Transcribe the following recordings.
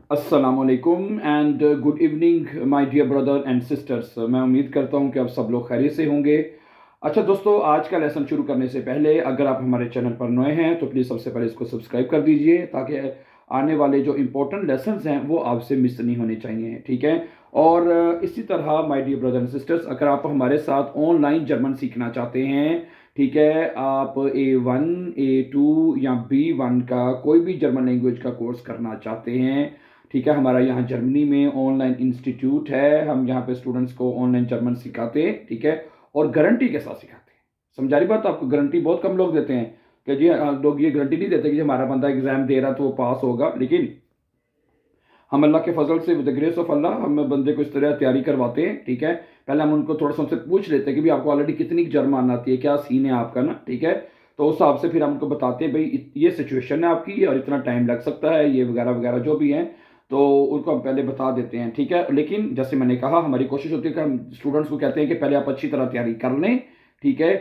अस्सलामुअलैकुम and good evening my dear brother and sisters. मैं उम्मीद करता हूं कि आप सब लोग खैरियत से होंगे। अच्छा दोस्तों, आज का लेसन शुरू करने से पहले अगर आप हमारे चैनल पर नए हैं तो प्लीज़ सबसे पहले इसको सब्सक्राइब कर दीजिए ताकि आने वाले जो इम्पोर्टेंट लेसन्स हैं वो आपसे मिस नहीं होने चाहिए, ठीक है। और इसी तरह my dear brother and sisters, अगर आप हमारे साथ ऑनलाइन जर्मन सीखना चाहते हैं, ठीक है, आप A1 A2 या B1 का कोई भी जर्मन लैंग्वेज का कोर्स करना चाहते हैं, ठीक है, हमारा यहाँ जर्मनी में ऑनलाइन इंस्टीट्यूट है। हम यहाँ पे स्टूडेंट्स को ऑनलाइन जर्मन सिखाते हैं, ठीक है, और गारंटी के साथ सिखाते हैं। समझा रही बात? आपको गारंटी बहुत कम लोग देते हैं कि जी लोग ये गारंटी नहीं देते कि हमारा बंदा एग्जाम दे रहा तो वो पास होगा, लेकिन हम अल्लाह के फजल से, विद द ग्रेस ऑफ अल्लाह, हम बंदे को इस तरह तैयारी करवाते हैं, ठीक है। पहले हम उनको थोड़ा सा उनसे पूछ लेते हैं कि भाई आपको ऑलरेडी कितनी जर्मन आती है, क्या सीन है आपका ना, ठीक है। तो उस हिसाब से फिर हम उनको बताते हैं भाई ये सिचुएशन है आपकी और इतना टाइम लग सकता है, ये वगैरह वगैरह जो भी है, तो उनको हम पहले बता देते हैं, ठीक है। लेकिन जैसे मैंने कहा, हमारी कोशिश होती है कि हम स्टूडेंट्स को कहते हैं कि पहले आप अच्छी तरह तैयारी कर लें, ठीक है,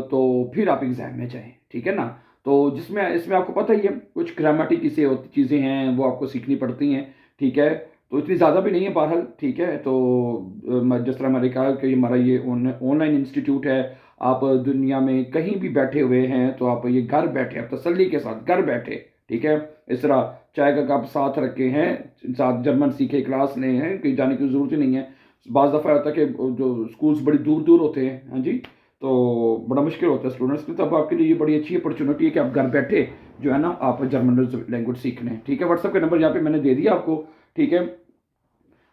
तो फिर आप एग्ज़ाम में जाएँ, ठीक है ना। तो जिसमें इसमें आपको पता ही है कुछ ग्रामेटिक से चीज़ें हैं वो आपको सीखनी पड़ती हैं, ठीक है। तो इतनी ज़्यादा भी नहीं है बहरहाल, ठीक है। तो जिस तरह मैंने कहा कि हमारा ये ऑनलाइन इंस्टीट्यूट है। आप दुनिया में कहीं भी बैठे हुए हैं तो आप ये घर बैठे, आप तसल्ली के साथ घर बैठे, ठीक है, इस तरह चाय का कप साथ रखे हैं, साथ जर्मन सीखे, क्लास ले हैं, कहीं जाने की ज़रूरत ही नहीं है। बाज़ दफ़ा होता है कि जो स्कूल्स बड़ी दूर दूर होते हैं, हाँ जी, तो बड़ा मुश्किल होता है स्टूडेंट्स के लिए। तब आपके लिए ये बड़ी अच्छी अपॉर्चुनिटी है कि आप घर बैठे जो है ना आप जर्मन लैंग्वेज सीख लें, ठीक है। व्हाट्सएप का नंबर यहाँ पे मैंने दे दिया आपको, ठीक है।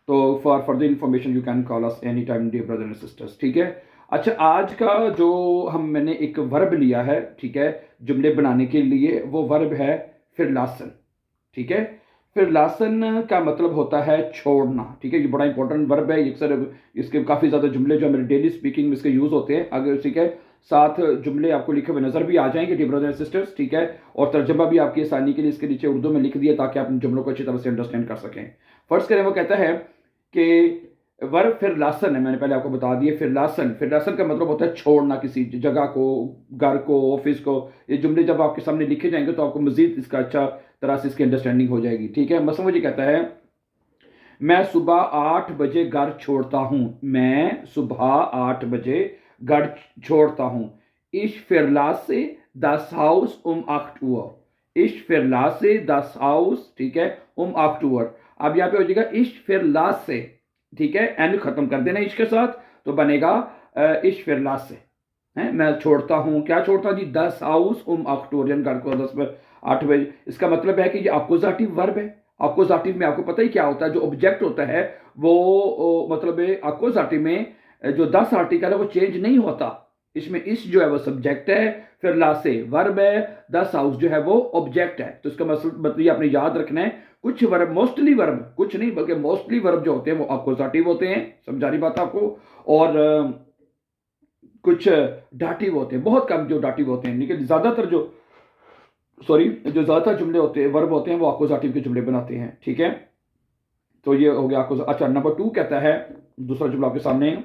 तो for further information you can call us any time dear brother and sisters, ठीक है। अच्छा, आज का जो मैंने एक वर्ब लिया है, ठीक है, जुमले बनाने के लिए, वो वर्ब है फिरलासन, ठीक है। फिरलासन का मतलब होता है छोड़ना, ठीक है। ये बड़ा इंपॉर्टेंट वर्ब है, ये अक्सर इसके काफ़ी ज़्यादा जुमले जो मेरे डेली स्पीकिंग में इसके यूज़ होते हैं। अगर ठीक है, 7 जुमले आपको लिखे हुए नज़र भी आ जाएंगे डियर ब्रदर एंड सिस्टर्स, ठीक है। और तर्जमा भी आपकी आसानी के लिए इसके नीचे उर्दू में लिख दिया ताकि आप इन जुमलों को अच्छी तरह से अंडरस्टैंड कर सकें। फर्स्ट करें, वो कहता है कि वर्ब फिरलासन है, मैंने पहले आपको बता दिया। फिरलासन, फिरलासन का मतलब होता है छोड़ना किसी जगह को, घर को, ऑफिस को। ये जुमले जब आपके सामने लिखे जाएंगे तो आपको मजीद इसका अच्छा तरह से इसकी अंडरस्टैंडिंग हो जाएगी, ठीक है। मसलन मुझे कहता है मैं सुबह 8 बजे घर छोड़ता हूँ, मैं सुबह 8 बजे घर छोड़ता हूँ। इश फिरलासे das Haus um 8 Uhr, इश फिरलासे das Haus, ठीक है, um 8 Uhr। अब यहाँ पे हो जाएगा इश फिरलासे, ठीक है, एन खत्म कर देना इश के साथ, तो बनेगा इश फिरलासे है, मैं छोड़ता हूँ, क्या छोड़ता हूँ जी, 10 हाउस अक्टोरियन, घर को 8 बजे। इसका मतलब है कि ये अक्कुजाटिव वर्ब है। अक्कुजाटिव में आपको पता ही क्या होता है, जो ऑब्जेक्ट होता है वो मतलब अक्कुजाटिव में जो 10 आर्टिकल है वो चेंज नहीं होता। इसमें इस जो है वो सब्जेक्ट है, फिर लासे वर्ब है, 10 हाउस जो है वो ऑब्जेक्ट है। तो इसका मतलब आपने याद रखना है, कुछ वर्ब, मोस्टली वर्ब, कुछ नहीं बल्कि मोस्टली वर्ब जो होते हैं वो अक्कुजाटिव होते हैं, समझा रही बात आपको। और कुछ डाटिव होते हैं, बहुत कम जो डाटिव होते हैं, लेकिन ज़्यादातर जो ज़्यादातर जुमले होते हैं, वर्ब होते हैं, वो अक्कुजाटिव के जुमले बनाते हैं, ठीक है। तो ये हो गया आपको। अच्छा, नंबर 2 कहता है, दूसरा जुमला आपके सामने,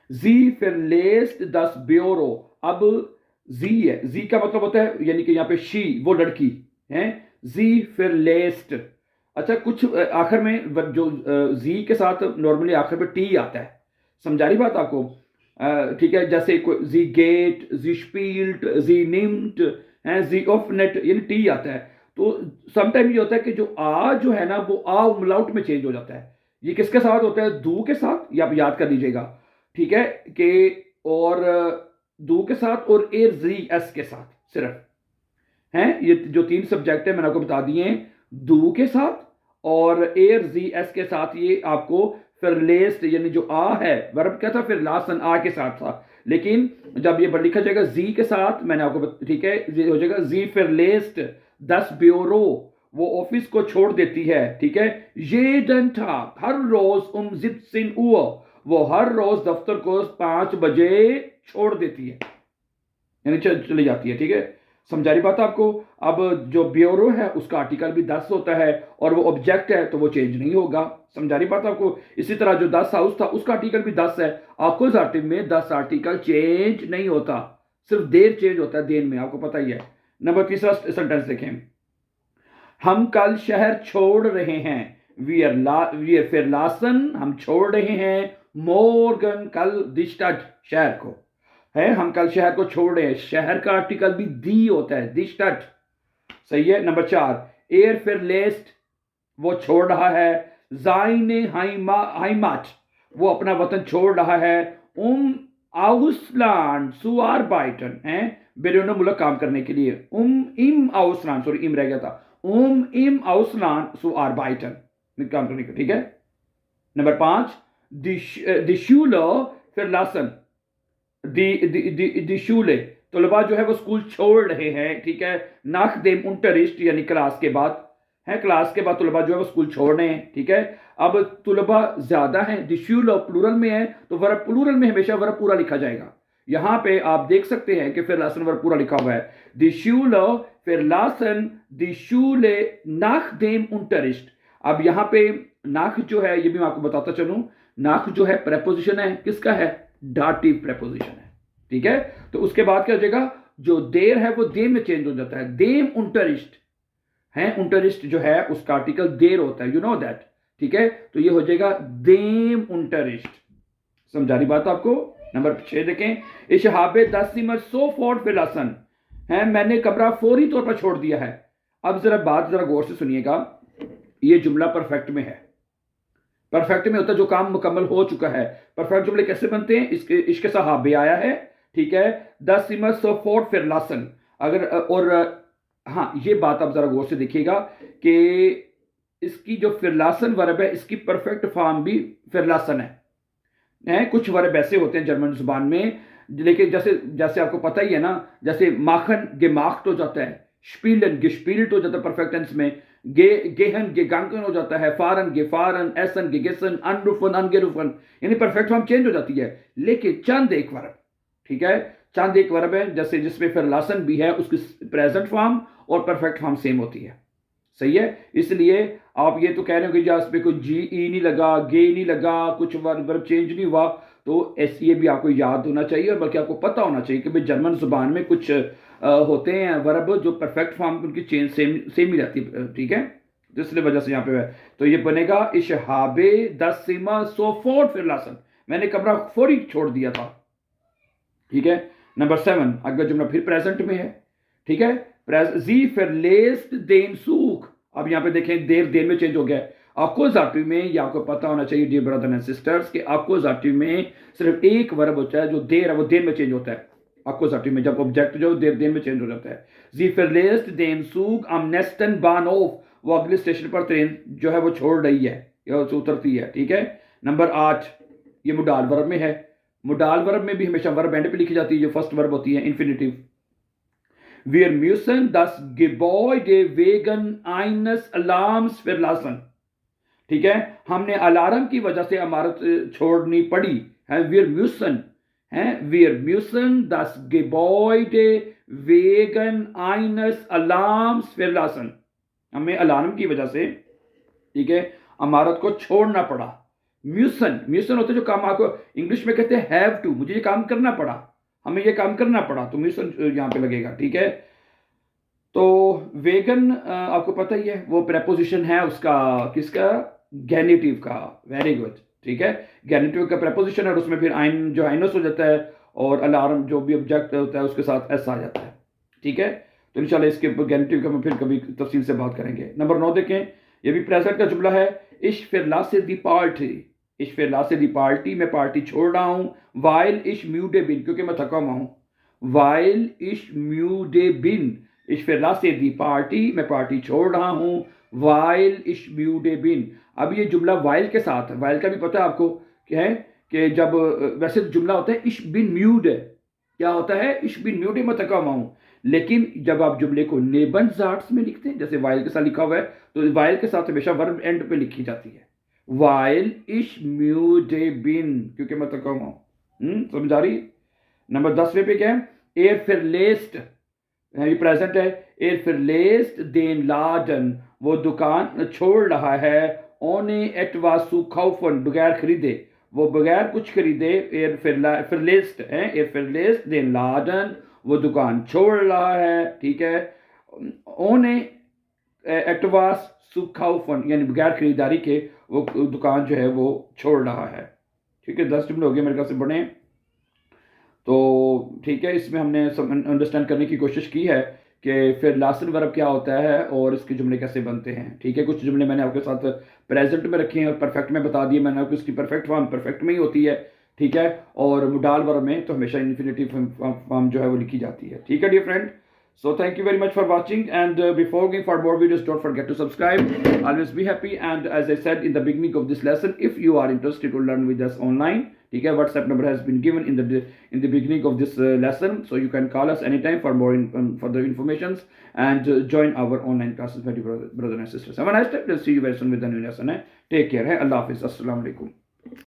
जी फिरलेस्ट दस ब्योरो। अब जी है, जी का मतलब होता है यानी कि यहाँ पे शी, वो लड़की है, जी फिरलेस्ट। अच्छा, कुछ आखिर में जो जी के साथ नॉर्मली आखिर में टी आता है, समझा रही बात आपको? ठीक है, जैसे जी गेट, जी स्पील्ट, जी निम्ट है, जी ऑफनेट, यानी टी आता है। तो समटाइम ये होता है कि जो आ जो है ना वो आ उमलाउट में चेंज हो जाता है। ये किसके साथ होता है? दू के साथ, ये आप याद कर लीजिएगा, ठीक है, कि और दू के साथ और ए जी एस के साथ सिर्फ हैं। ये जो 3 सब्जेक्ट है मैंने आपको बता दिए हैं, दू के साथ और एयर जी एस के साथ। ये आपको फिर लेस्ट यानी जो आ है वर्ब क्या था, फिर लासन आ के साथ था, लेकिन जब ये लिखा जाएगा जी के साथ, मैंने आपको ठीक है, ये हो जाएगा जी फिर लेस्ट 10 ब्यूरो, वो ऑफिस को छोड़ देती है, ठीक है। ये डन था हर रोज जिप्सिन वो हर रोज दफ्तर को 5 बजे छोड़ देती है, यानी चली जाती है, ठीक है। समझा रही बात आपको? अब जो ब्यूरो है उसका आर्टिकल भी 10 होता है और वो ऑब्जेक्ट है तो वो चेंज नहीं होगा। समझा रही बात आपको? इसी तरह जो 10 हाउस था उसका आर्टिकल भी 10 है। अक्कुजाटिव में 10 आर्टिकल चेंज नहीं होता, सिर्फ देर चेंज होता है, देर में, आपको पता ही है। नंबर तीसरा सेंटेंस देखें, हम कल शहर छोड़ रहे हैं, वी आर फिरलासन, हम छोड़ रहे हैं, मोर्गन कल दिस्टड शहर को है, हम कल शहर को छोड़ रहे हैं, शहर का आर्टिकल भी दी होता है, दिस्टड। सही है। नंबर 4, एयर फिरलेस्ट वो छोड़ रहा है, जाइने हाइमाट वो अपना वतन छोड़ रहा है, आउसलैंड सुआर बाइटन है बेरोनो मुल्क काम करने के लिए, इम आउसलैंड, सॉरी इम रह गया था, इम आउसलैंड सुआर बाइटन काम करने के, ठीक है। नंबर 5, दिशूलो फिरलासन, दिशूले तलबा जो है वो स्कूल छोड़ रहे हैं, ठीक है। नाक देम उनटरिस्ट यानी क्लास के बाद है, क्लास के बाद तलबा जो है वो स्कूल छोड़ रहे हैं, ठीक है। अब तलबा ज्यादा हैं, दिशूलो प्लूरल में है तो वर्ब प्लूरल में हमेशा वर्ब पूरा लिखा जाएगा। यहां पे आप देख सकते हैं कि फिरलासन वर्ब पूरा लिखा हुआ है, दिशूलो फिरलासन दिशूले नाक देम उनटरिस्ट। अब यहां पे नाक जो है ये भी मैं आपको बताता चलूं, नाक जो है प्रेपोजिशन है, किसका है, डाटिव प्रेपोजिशन है, ठीक है। तो उसके बाद क्या हो जाएगा, जो देर है वो देम में चेंज हो जाता है, देम उनटरिस्ट है, उनटरिस्ट जो है उसका आर्टिकल देर होता है, यू नो दैट, ठीक है। तो ये हो जाएगा देम उनटरिस्ट। समझा रही बात आपको। नंबर 6 देखें, इशहाबे दासिमर सो फोर्ट फिलासन है, मैंने कमरा फौरी तौर पर छोड़ दिया है। अब जरा बात जरा गौर से सुनिएगा, ये जुमला परफेक्ट में है, परफेक्ट में होता है जो काम मुकम्मल हो चुका है। परफेक्ट जुमले कैसे बनते हैं, इसके सहाबे आया है, ठीक है, द सिमर सो फोर्ट फिरलासन। अगर और हाँ ये बात आप जरा गौर से देखिएगा कि इसकी जो फिरलासन वर्ब है इसकी परफेक्ट फॉर्म भी फिरलासन है। कुछ वर्ब ऐसे होते हैं जर्मन जुबान में, लेकिन जैसे जैसे आपको पता ही है ना, जैसे माखन गेमाख्ट हो जाता है, स्पीलन गेस्पिल्ट हो जाता है परफेक्ट टेंस में, गेहन गेगांकन हो जाता है, फारन गेफारन, एसन गेगेसन, अनरुफन अनगेरुफन, यानी परफेक्ट फॉर्म चेंज हो जाती है। लेकिन चंद एक वर्ब, ठीक है, चंद एक वर्ब है जैसे जिसमें फिरलासन भी है, उसकी प्रेजेंट फॉर्म और परफेक्ट फॉर्म सेम होती है। सही है। इसलिए आप ये तो कह रहे हो कि इस पे कोई जी ई नहीं लगा, गे नहीं लगा, कुछ वर्ब चेंज नहीं हुआ, तो ऐसे ये भी आपको याद होना चाहिए और बल्कि आपको पता होना चाहिए कि भाई जर्मन जुबान में कुछ होते हैं वर्ब जो परफेक्ट फॉर्म उनकी चेंज सेम ही रहती है, ठीक है। तो इसलिए वजह से यहाँ पे है, तो ये बनेगा इशहाबे दसिमा सोफोर्ट फिरलासन, मैंने कमरा फौरी छोड़ दिया था, ठीक है। नंबर 7, अगला जुमला फिर प्रेजेंट में है, ठीक है, जी फिरलेस्ट देन सूख। अब यहां पे देखें देर देर में चेंज हो गया है। अकोजाटिव में ये आपको पता होना चाहिए डियर ब्रदर एंड सिस्टर्स कि अकोजाटिव में सिर्फ एक वर्ब होता है, जो देर है वो देर में चेंज होता है। अकोजाटिव में जब ऑब्जेक्ट जो देर देर में चेंज हो जाता है। जी फिरलेस्ट देन सूख अम नेस्टन बानोफ, वो अगले स्टेशन पर ट्रेन जो है वो छोड़ रही है या उतरती है, ठीक है। नंबर 8, ये मुडाल वर्ब में है। मुडाल वर्ब में भी हमेशा वर्ब एंड पे लिखी जाती है, जो फर्स्ट वर्ब होती है infinitive. Wir müssen das Gebäude wegen eines Alarms verlassen, ठीक है, हमने अलार्म की वजह से इमारत छोड़नी पड़ी है। Wir müssen है, wir müssen das Gebäude wegen eines Alarms verlassen, हमें अलार्म की वजह से, ठीक है, इमारत को छोड़ना पड़ा। म्यूसन, म्यूसन होते जो काम आपको इंग्लिश में कहते हैं हैव टू, मुझे ये काम करना पड़ा, हमें ये काम करना पड़ा, तो म्यूसन यहां पे लगेगा, ठीक है। तो वेगन आपको पता ही है वो प्रेपोजिशन है उसका, किसका, गैनिटिव का, वेरी गुड, ठीक है, गैनिटिव का प्रेपोजिशन है और उसमें फिर आइन जो आइनस हो जाता है और अलार्म जो भी ऑब्जेक्ट होता है उसके साथ एस आ जाता है, ठीक है। तो इंशाल्लाह इसके गैनिटिव का हम फिर कभी तफसील से बात करेंगे। नंबर 9 देखें, ये भी प्रेजेंट का जुमला है, इश फिरला से दी पार्टी, इश फिरला से दी पार्टी, मैं पार्टी छोड़ रहा हूं, वाइल इश म्यूडे बिन, क्योंकि मैं थका हुआ हूं, वाइल इश म्यूडे बिन, इश फिरला से दी पार्टी, मैं पार्टी छोड़ रहा हूं, वाइल इश म्यूडे बिन। अब ये जुमला वाइल के साथ है, वाइल का भी पता है आपको क्या है कि जब वैसे जुमला होता है इश बिन म्यूड, क्या होता है, इश बिन म्यूड, मैं थका हुआ हूं, लेकिन जब आप जुमले को नेबन जाट्स में लिखते हैं, जैसे वाइल के साथ लिखा हुआ है, तो वाइल के साथ हमेशा वर्ब एंड पे लिखी जाती है, वाइल इश म्यूडे बिन, क्योंकि मैं थका हुआ हूं। समझ आ रही। नंबर 10वें पे क्या है, एयर फिरलेस्ट, ये प्रेजेंट है, एयर फिरलेस्ट देन लाडन, वो दुकान छोड़ रहा है, ओने एटवासु खौफन, बगैर खरीदे, वो बगैर कुछ खरीदे, एयर फिरलेस्ट है, एयर फिरलेस्ट देन लाडन, वो दुकान छोड़ रहा है, ठीक है। ओने एक्टवास सुखाउफन यानी बगैर खरीदारी के वो दुकान जो है वो छोड़ रहा है। ठीक है, 10 जुमले हो गए मेरे ख्याल से बने। तो ठीक है, इसमें हमने सब अंडरस्टैंड करने की कोशिश की है कि फिर लास्ट वर्ब क्या होता है और इसके जुमले कैसे बनते हैं। ठीक है, कुछ जुमले मैंने आपके साथ प्रेजेंट में रखे हैं और परफेक्ट में बता दिए मैंने आपको, इसकी परफेक्ट फॉर्म परफेक्ट में ही होती है। ठीक है, और मुडाल वर्ब में तो हमेशा इन्फिनेटिव फॉर्म जो है वो लिखी जाती है। ठीक है dear friend, so thank you very much for watching, and before going for more videos, don't forget to subscribe. Always be happy, and as I said in the beginning of this lesson, if you are interested to learn with us online, okay, WhatsApp number has been given in the beginning of this lesson, so you can call us anytime for more further informations, and join our online classes, my dear brother and sisters. Have a nice day. We'll see you very soon with the new lesson. Take care. Allah Hafiz. Assalamu alaikum.